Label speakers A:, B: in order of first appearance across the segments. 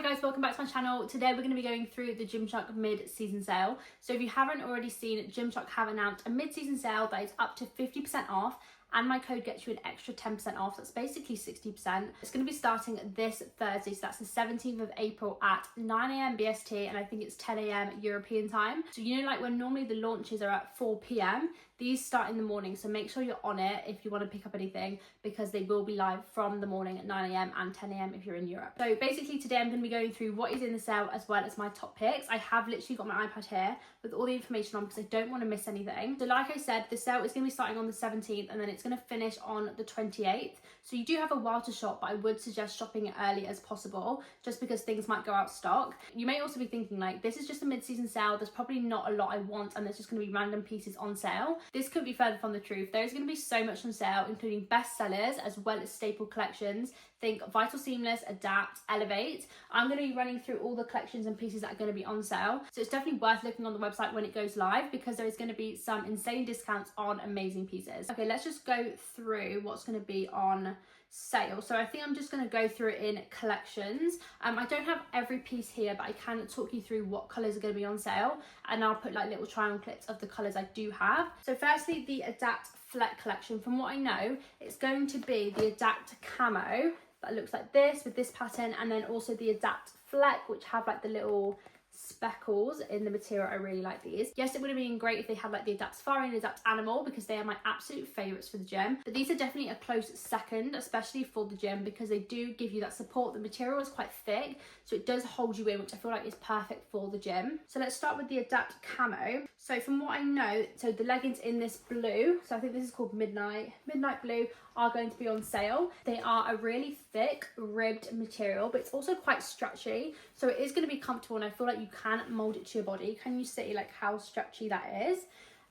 A: guys, welcome back to my channel. Today we're going to be going through the GYMSHARK mid-season sale. So if you haven't already seen, GYMSHARK have announced a mid-season sale that is up to 50% off, and my code gets you an extra 10% off. That's basically 60%. It's going to be starting this Thursday, so that's the 17th of April at 9 AM BST, and I think it's 10 AM European time. So you know, like when normally the launches are at 4 PM, these start in the morning, so make sure you're on it if you want to pick up anything, because they will be live from the morning at 9 AM and 10 AM if you're in Europe. So basically today I'm going to be going through what is in the sale as well as my top picks. I have literally got my iPad here with all the information on because I don't want to miss anything. So like I said, the sale is going to be starting on the 17th and then it's going to finish on the 28th. So you do have a while to shop, but I would suggest shopping it early as possible just because things might go out of stock. You may also be thinking like, this is just a mid-season sale, there's probably not a lot I want and there's just going to be random pieces on sale. This could be further from the truth. There's going to be so much on sale, including bestsellers as well as staple collections. Think Vital Seamless, Adapt, Elevate. I'm going to be running through all the collections and pieces that are going to be on sale. So it's definitely worth looking on the website when it goes live because there is going to be some insane discounts on amazing pieces. Okay, let's just go through what's going to be on sale. So I think I'm just going to go through it in collections. I don't have every piece here, but I can talk you through what colours are going to be on sale, and I'll put like little try on clips of the colours I do have. So firstly, the Adapt Fleck collection. From what I know, it's going to be the Adapt Camo that looks like this with this pattern, and then also the Adapt Fleck, which have like the little speckles in the material. I really like these. Yes, it would have been great if they had like the Adapt Safari and Adapt Animal because they are my absolute favourites for the gym, but these are definitely a close second, especially for the gym, because they do give you that support. The material is quite thick, so it does hold you in, which I feel like is perfect for the gym. So let's start with the Adapt Camo. So from what I know, so the leggings in this blue, so I think this is called Midnight Blue, are going to be on sale. They are a really thick ribbed material, but it's also quite stretchy, so it is going to be comfortable, and I feel like you can mold it to your body. Can you see like how stretchy that is?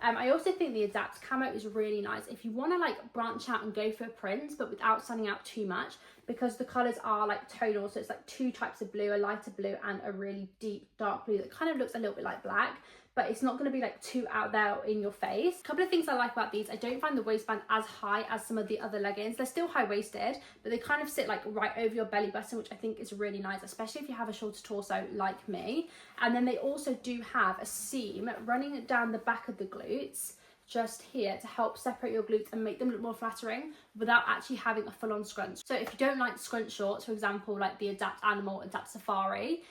A: I also think the Adapt Camo is really nice if you want to like branch out and go for prints but without standing out too much, because the colours are like tonal, so it's like two types of blue, a lighter blue and a really deep dark blue that kind of looks a little bit like black, but it's not going to be like too out there in your face. A couple of things I like about these: I don't find the waistband as high as some of the other leggings. They're still high-waisted, but they kind of sit like right over your belly button, which I think is really nice, especially if you have a shorter torso like me. And then they also do have a seam running down the back of the glutes just here to help separate your glutes and make them look more flattering without actually having a full-on scrunch. So if you don't like scrunch shorts, for example like the Adapt Animal, Adapt Safari,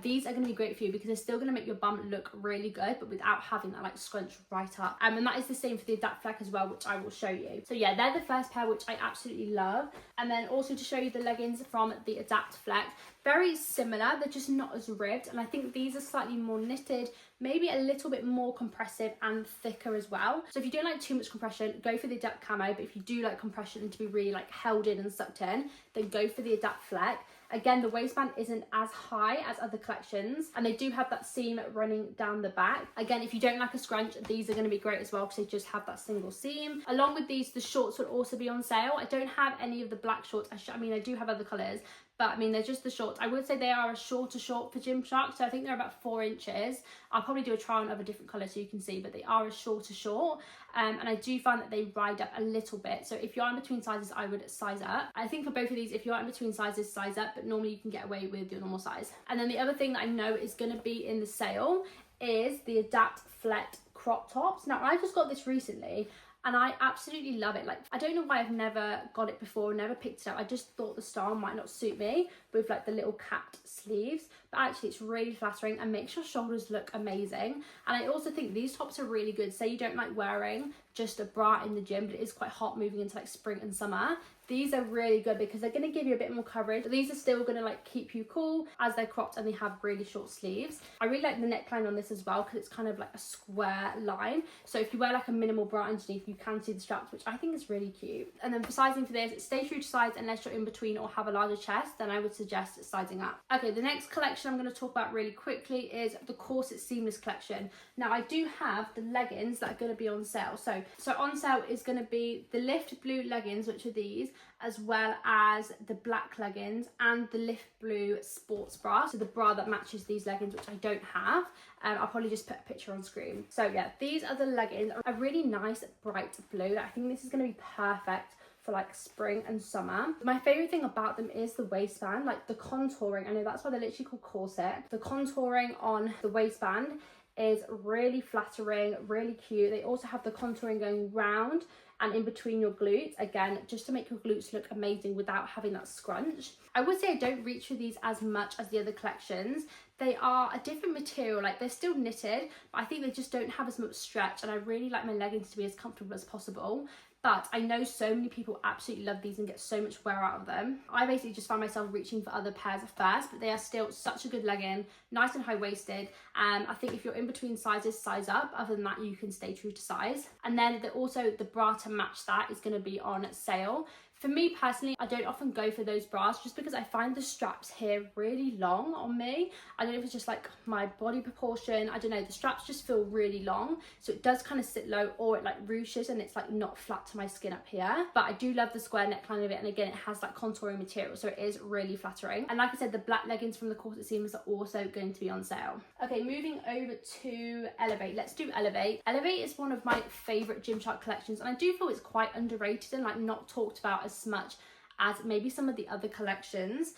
A: these are going to be great for you because they're still going to make your bum look really good but without having that like scrunch right up. And that is the same for the Adapt Fleck as well, which I will show you. So yeah, they're the first pair, which I absolutely love. And then also to show you the leggings from the Adapt Fleck, very similar, they're just not as ribbed, and I think these are slightly more knitted, maybe a little bit more compressive and thicker as well. So if you don't like too much compression, go for the Adapt Camo, but if you do like compression and to be really like held in and sucked in, then go for the Adapt Fleck. Again, the waistband isn't as high as other collections, and they do have that seam running down the back. Again, if you don't like a scrunch, these are going to be great as well because they just have that single seam. Along with these, the shorts will also be on sale. I don't have any of the black shorts. I mean, I do have other colours, but I mean, they're just the shorts. I would say they are a shorter short for GYMSHARK, so I think they're about 4 inches. I'll probably do a try on of a different colour so you can see, but they are a shorter short. And I do find that they ride up a little bit. So if you're in between sizes, I would size up. I think for both of these, if you're in between sizes, size up, but normally you can get away with your normal size. And then the other thing that I know is going to be in the sale is the Adapt Fleck crop tops. Now, I just got this recently and I absolutely love it. Like, I don't know why I've never got it before, never picked it up. I just thought the style might not suit me with like the little capped sleeves, but actually it's really flattering and makes your shoulders look amazing. And I also think these tops are really good. Say you don't like wearing just a bra in the gym, but it is quite hot moving into like spring and summer. These are really good because they're going to give you a bit more coverage, but these are still going to like keep you cool as they're cropped and they have really short sleeves. I really like the neckline on this as well because it's kind of like a square line. So if you wear like a minimal bra underneath, you can see the straps, which I think is really cute. And then for sizing for this, stay true to size unless you're in between or have a larger chest, then I would suggest sizing up. Okay, the next collection I'm going to talk about really quickly is the Corset Seamless collection. Now I do have the leggings that are going to be on sale. So on sale is going to be the Lift Blue leggings, which are these, as well as the black leggings and the Lift Blue sports bra. So the bra that matches these leggings, which I don't have. I'll probably just put a picture on screen. So yeah, these are the leggings, a really nice bright blue. I think this is going to be perfect for like spring and summer. My favorite thing about them is the waistband, like the contouring. I know that's why they're literally called corset. The contouring on the waistband is really flattering, really cute. They also have the contouring going round and in between your glutes, again, just to make your glutes look amazing without having that scrunch. I would say I don't reach for these as much as the other collections. They are a different material, like they're still knitted, but I think they just don't have as much stretch, and I really like my leggings to be as comfortable as possible. But I know so many people absolutely love these and get so much wear out of them. I basically just found myself reaching for other pairs at first, but they are still such a good legging, nice and high-waisted. I think if you're in between sizes, size up. Other than that, you can stay true to size. And then also the bra to match that is going to be on sale. For me personally, I don't often go for those bras just because I find the straps here really long on me. I don't know if it's just like my body proportion. I don't know, the straps just feel really long. So it does kind of sit low, or it like ruches and it's like not flat to my skin up here. But I do love the square neckline of it. And again, it has that contouring material, so it is really flattering. And like I said, the black leggings from the Corset Seamless are also going to be on sale. Okay, moving over to Elevate. Let's do Elevate. Elevate is one of my favorite Gymshark collections, and I do feel it's quite underrated and like not talked about as much as maybe some of the other collections.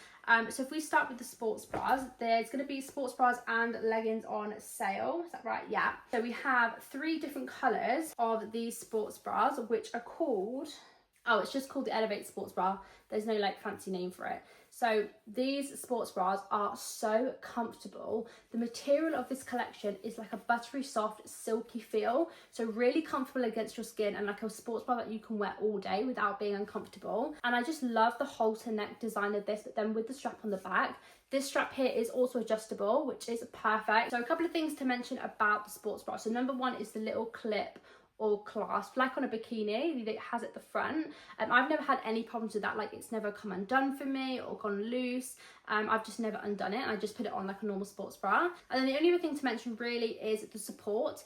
A: So if we start with the sports bras, there's going to be sports bras and leggings on sale. Is that right? Yeah. So we have 3 different colours of these sports bras, which are called, oh, it's just called the Elevate Sports Bra. There's no like fancy name for it. So these sports bras are so comfortable. The material of this collection is like a buttery soft silky feel, so really comfortable against your skin, and like a sports bra that you can wear all day without being uncomfortable. And I just love the halter neck design of this, but then with the strap on the back. This strap here is also adjustable, which is perfect. So a couple of things to mention about the sports bra. So number 1 is the little clip or clasp, like on a bikini that it has at the front. I've never had any problems with that, like it's never come undone for me or gone loose. I've just never undone it. I just put it on like a normal sports bra. And then the only other thing to mention really is the support.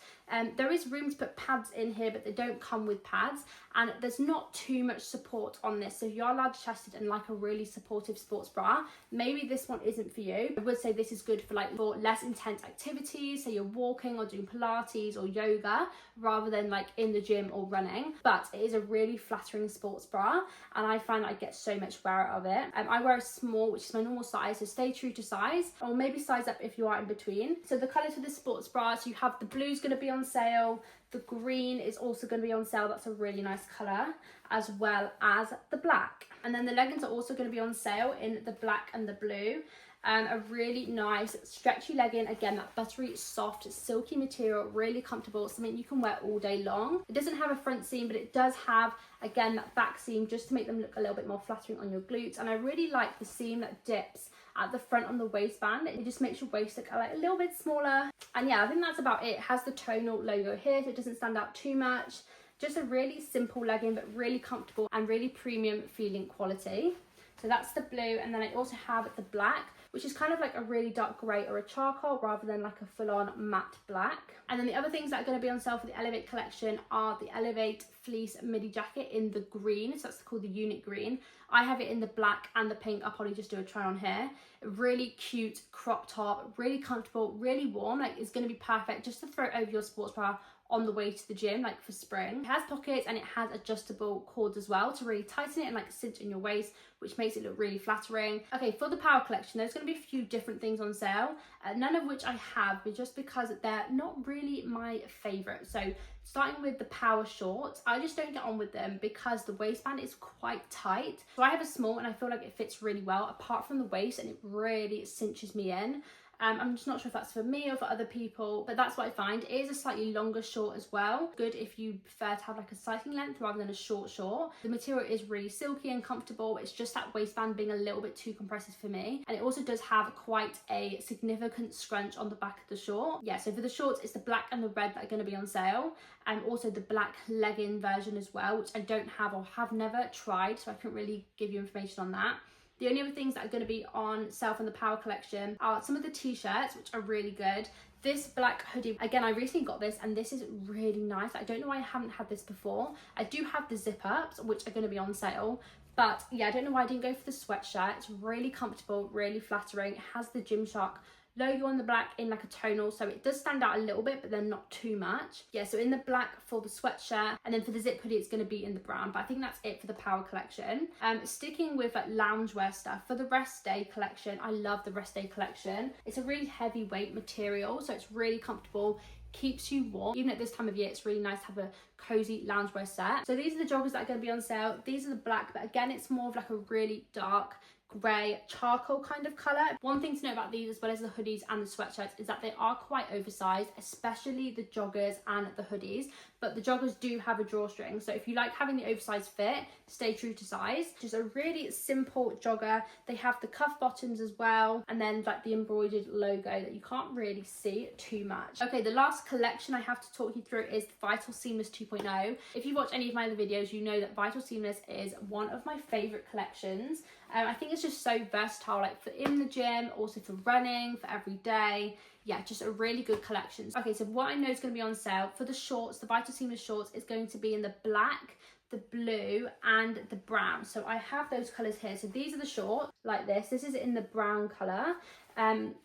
A: There is room to put pads in here, but they don't come with pads, and there's not too much support on this. So if you're large chested and like a really supportive sports bra, maybe this one isn't for you. I would say this is good for like for less intense activities, so you're walking or doing Pilates or yoga, rather than like in the gym or running. But it is a really flattering sports bra, and I find I get so much wear out of it. I wear a small, which is my normal size, so stay true to size, or maybe size up if you are in between. So the colours for this sports bra, so you have the blue's going to be on sale, the green is also going to be on sale, that's a really nice colour, as well as the black. And then the leggings are also going to be on sale in the black and the blue. A really nice stretchy legging, again that buttery soft silky material, really comfortable, something you can wear all day long. It doesn't have a front seam, but it does have again that back seam just to make them look a little bit more flattering on your glutes. And I really like the seam that dips at the front on the waistband. It just makes your waist look like a little bit smaller. And yeah, I think that's about it. It has the tonal logo here, so it doesn't stand out too much. Just a really simple legging, but really comfortable and really premium feeling quality. So that's the blue, and then I also have the black, which is kind of like a really dark grey or a charcoal rather than like a full-on matte black. And then the other things that are going to be on sale for the Elevate collection are the Elevate fleece midi jacket in the green, so that's called the unit green. I have it in the black and the pink. I'll probably just do a try on here. A really cute crop top, really comfortable, really warm. Like it's going to be perfect just to throw over your sports bra on the way to the gym, like for spring. It has pockets and it has adjustable cords as well to really tighten it and like cinch in your waist, which makes it look really flattering. Okay, for the Power collection, there's going to be a few different things on sale, none of which I have, but just because they're not really my favorite. So starting with the Power shorts, I just don't get on with them because the waistband is quite tight. So I have a small and I feel like it fits really well apart from the waist, and it really cinches me in. I'm just not sure if that's for me or for other people, but that's what I find. It is a slightly longer short as well. Good if you prefer to have like a cycling length rather than a short short. The material is really silky and comfortable. It's just that waistband being a little bit too compressive for me. And it also does have quite a significant scrunch on the back of the short. Yeah, so for the shorts, it's the black and the red that are going to be on sale. And also the black legging version as well, which I don't have or have never tried, so I couldn't really give you information on that. The only other things that are going to be on sale from the Power collection are some of the t-shirts, which are really good. This black hoodie, again, I recently got this and this is really nice. I don't know why I haven't had this before. I do have the zip ups, which are going to be on sale. But yeah, I don't know why I didn't go for the sweatshirt. It's really comfortable, really flattering. It has the Gymshark logo on the black in like a tonal, so it does stand out a little bit, but then not too much. Yeah, so in the black for the sweatshirt, and then for the zip hoodie it's going to be in the brown, but I think that's it for the Power collection. Sticking with like loungewear stuff, for the rest day collection, I love the rest day collection. It's a really heavyweight material, so it's really comfortable, keeps you warm. Even at this time of year, it's really nice to have a cozy loungewear set. So these are the joggers that are going to be on sale. These are the black, but again, it's more of like a really dark grey charcoal kind of colour. One thing to note about these, as well as the hoodies and the sweatshirts, is that they are quite oversized, especially the joggers and the hoodies, but the joggers do have a drawstring, so if you like having the oversized fit, stay true to size. Just a really simple jogger. They have the cuff bottoms as well, and then like the embroidered logo that you can't really see too much. Okay, the last collection I have to talk you through is Vital Seamless 2.0. If you watch any of my other videos, you know that Vital Seamless is one of my favourite collections. I think it's just so versatile, like for in the gym, also for running, for every day. Yeah, just a really good collection. Okay, so what I know is going to be on sale for the shorts, the Vital Seamless shorts is going to be in the black, the blue and the brown. So I have those colours here. So these are the shorts like this. This is in the brown colour.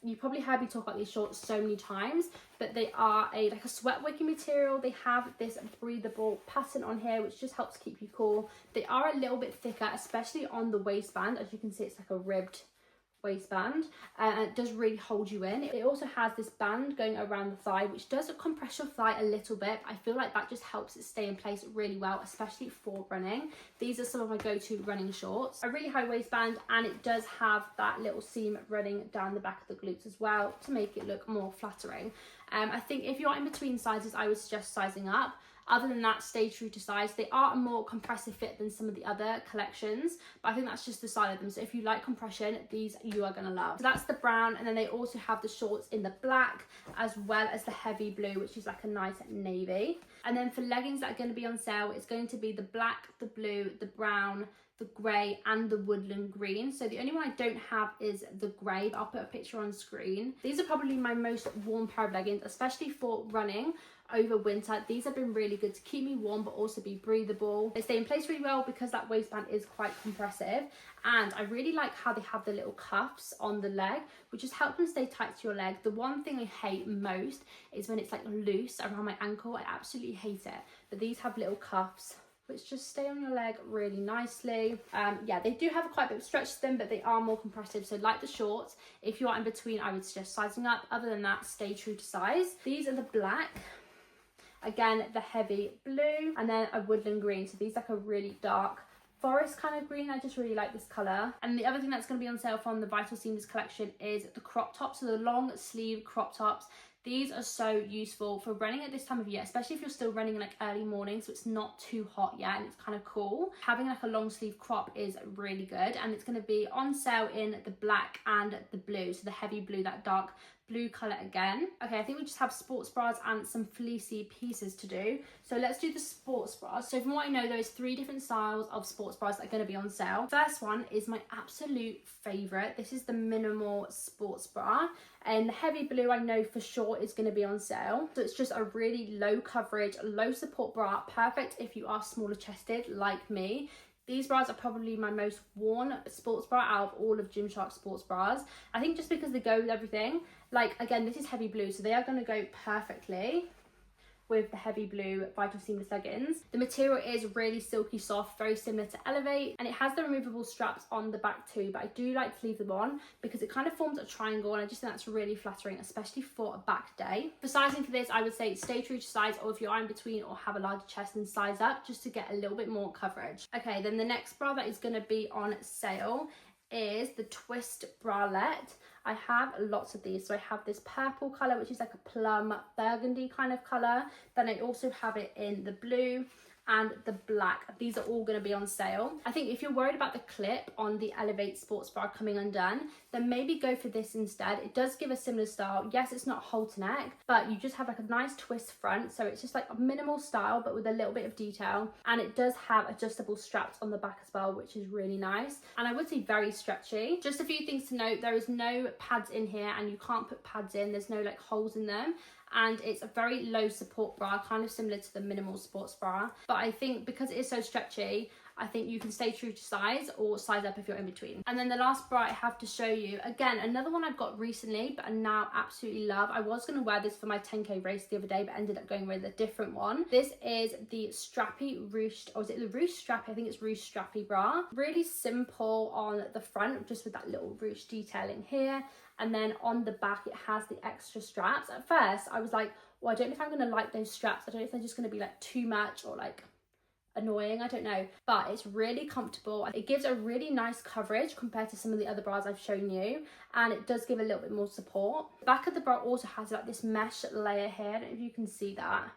A: You probably heard me talk about these shorts so many times, but they are like a sweat wicking material. They have this breathable pattern on here, which just helps keep you cool. They are a little bit thicker, especially on the waistband. As you can see, it's like a ribbed waistband, and it does really hold you in. It also has this band going around the thigh, which does compress your thigh a little bit. I feel like that just helps it stay in place really well, especially for running. These are some of my go-to running shorts. A really high waistband, and it does have that little seam running down the back of the glutes as well to make it look more flattering. I think if you're in between sizes, I would suggest sizing up. Other than that, stay true to size. They are a more compressive fit than some of the other collections, but I think that's just the style of them. So if you like compression, these you are gonna love. So that's the brown, and then they also have the shorts in the black as well as the heavy blue, which is like a nice navy. And then for leggings that are going to be on sale, it's going to be the black, the blue, the brown, the grey and the woodland green. So the only one I don't have is the grey, but I'll put a picture on screen. These are probably my most worn pair of leggings, especially for running over winter. These have been really good to keep me warm but also be breathable. They stay in place really well because that waistband is quite compressive, and I really like how they have the little cuffs on the leg, which just help them stay tight to your leg. The one thing I hate most is when it's like loose around my ankle. I absolutely hate it, but these have little cuffs which just stay on your leg really nicely. Yeah, they do have quite a bit of stretch to them, but they are more compressive. So like the shorts, if you are in between, I would suggest sizing up. Other than that, stay true to size. These are the black. Again, the heavy blue, and then a woodland green. So these like a really dark forest kind of green. I just really like this colour. And the other thing that's going to be on sale from the Vital Seamless collection is the crop tops. So the long sleeve crop tops. These are so useful for running at this time of year, especially if you're still running in like early morning, so it's not too hot yet and it's kind of cool. Having like a long sleeve crop is really good, and it's going to be on sale in the black and the blue. So the heavy blue, that dark blue colour again. Okay, I think we just have sports bras and some fleecy pieces to do. So let's do the sports bras. So from what I know, there is 3 different styles of sports bras that are going to be on sale. First one is my absolute favourite. This is the minimal sports bra, and the heavy blue I know for sure is going to be on sale. So it's just a really low coverage, low support bra, perfect if you are smaller chested like me. These bras are probably my most worn sports bra out of all of GYMSHARK sports bras. I think just because they go with everything. Like, again, this is heavy blue, so they are going to go perfectly with the heavy blue Vital Seamless leggings. The material is really silky soft, very similar to Elevate, and it has the removable straps on the back too, but I do like to leave them on because it kind of forms a triangle, and I just think that's really flattering, especially for a back day. For sizing for this, I would say stay true to size, or if you are in between or have a larger chest, then size up just to get a little bit more coverage. Okay, then the next bra that is going to be on sale is the twist bralette. I have lots of these. So I have this purple colour, which is like a plum burgundy kind of colour. Then I also have it in the blue and the black. These are all going to be on sale. I think if you're worried about the clip on the Elevate sports bra coming undone, then maybe go for this instead. It does give a similar style. Yes, it's not halter neck, but you just have like a nice twist front. So it's just like a minimal style, but with a little bit of detail. And it does have adjustable straps on the back as well, which is really nice. And I would say very stretchy. Just a few things to note. There is no pads in here, and you can't put pads in. There's no like holes in them. And it's a very low support bra, kind of similar to the minimal sports bra. But I think because it is so stretchy, I think you can stay true to size or size up if you're in between. And then the last bra I have to show you, again, another one I've got recently, but I now absolutely love. I was going to wear this for my 10K race the other day, but ended up going with a different one. This is the Strappy Ruched, or is it the Ruched Strappy? I think it's Ruched Strappy bra. Really simple on the front, just with that little ruched detailing here. And then on the back, it has the extra straps. At first, I was like, well, I don't know if I'm going to like those straps. I don't know if they're just going to be like too much or like annoying, I don't know, but it's really comfortable. It gives a really nice coverage compared to some of the other bras I've shown you, and it does give a little bit more support. The back of the bra also has like this mesh layer here, I don't know if you can see that,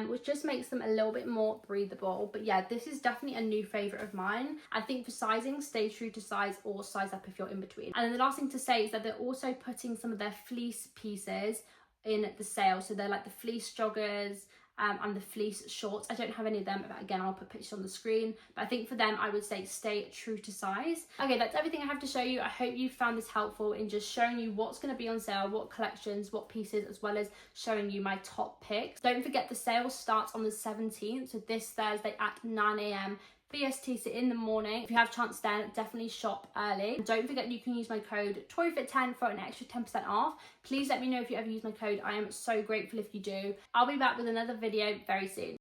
A: which just makes them a little bit more breathable. But yeah, this is definitely a new favorite of mine. I think for sizing, stay true to size or size up if you're in between. And then the last thing to say is that they're also putting some of their fleece pieces in the sale, so they're like the fleece joggers and the fleece shorts. I don't have any of them, but again, I'll put pictures on the screen. But I think for them, I would say stay true to size. Okay, that's everything I have to show you. I hope you found this helpful in just showing you what's going to be on sale, what collections, what pieces, as well as showing you my top picks. Don't forget the sale starts on the 17th, so this Thursday at 9 AM BST, so in the morning. If you have a chance then, definitely shop early. And don't forget you can use my code TORIFIT10 for an extra 10% off. Please let me know if you ever use my code. I am so grateful if you do. I'll be back with another video very soon.